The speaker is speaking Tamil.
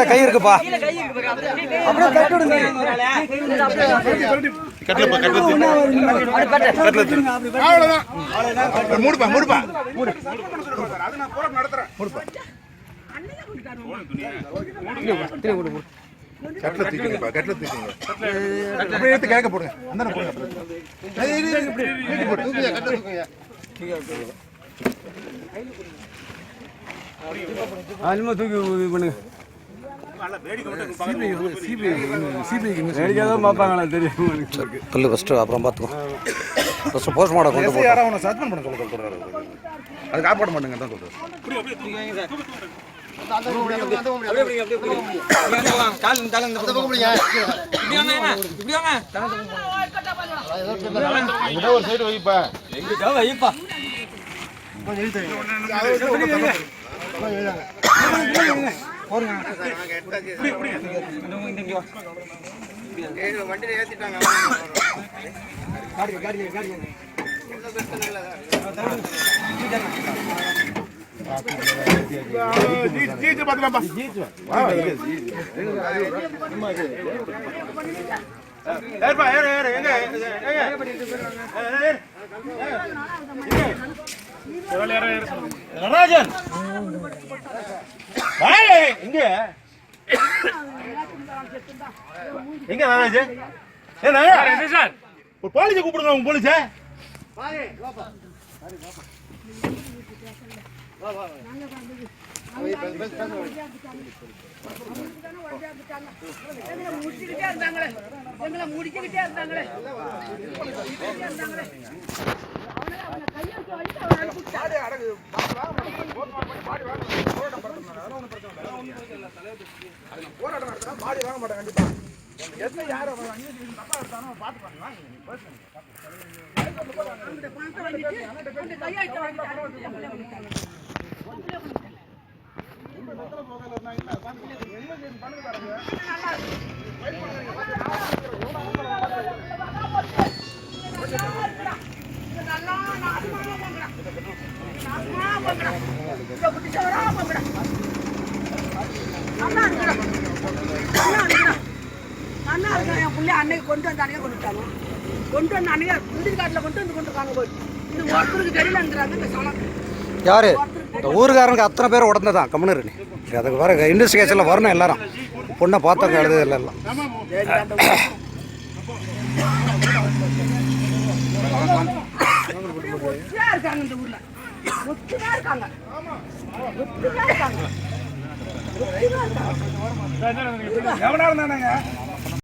கை இருக்குப்பா கேட்க போடுங்க தூக்கி பண்ணுங்க சொல்லு ஃபஸ்ட்டு அப்புறம் பார்த்துக்கோ ஃபஸ்ட்டு போஸ்ட் மார்ட்டம் கொண்டு போய் யாராவது அவனை சஸ்பெண்ட் பண்ண சொல்கிறாரு அது காப்பாட மாட்டேங்க தான் சொல்கிறார் ஒரு சைடு வைப்பா வைப்பா வண்டியில ஏத்திட்டாங்க நடராஜன் இங்க எங்க நடராஜன் ஒரு போலீஸை கூப்பிடுங்க உங்க போலீஸ முடிச்சுக்கிட்டே இருந்தாங்களே எங்களை முடிச்சுக்கிட்டே இருந்தாங்களே போராட்டம் நடத்தினா பாடி வாங்க மாட்டேன் கண்டிப்பா என்ன யாரும் தப்பா எடுத்தானோ பாத்துப்பாங்க அன்னைக்கு கொண்டு வந்து அன்னைக்கு கொண்டுட்டாங்க கொண்டு வந்து அன்னைக்கு முந்திரி காட்டில் கொண்டு வந்து கொண்டுருக்காங்க போய் இந்த ஒருத்தருக்கு தெரியலங்கிறாங்க இந்த சனம் யாரு இந்த ஊருக்காரனுக்கு அத்தனை பேர் உடனதான் கம்முனு அதுக்கு வர இன்வெஸ்டிகேஷனில் வரணும் எல்லாரும் பொண்ணை பார்த்தவங்க எழுது எல்லாம் இருக்காங்க இந்த ஊர்ல ஒத்துமையா இருக்காங்க ஒத்துமையா இருக்காங்க எவனா இருந்தாங்க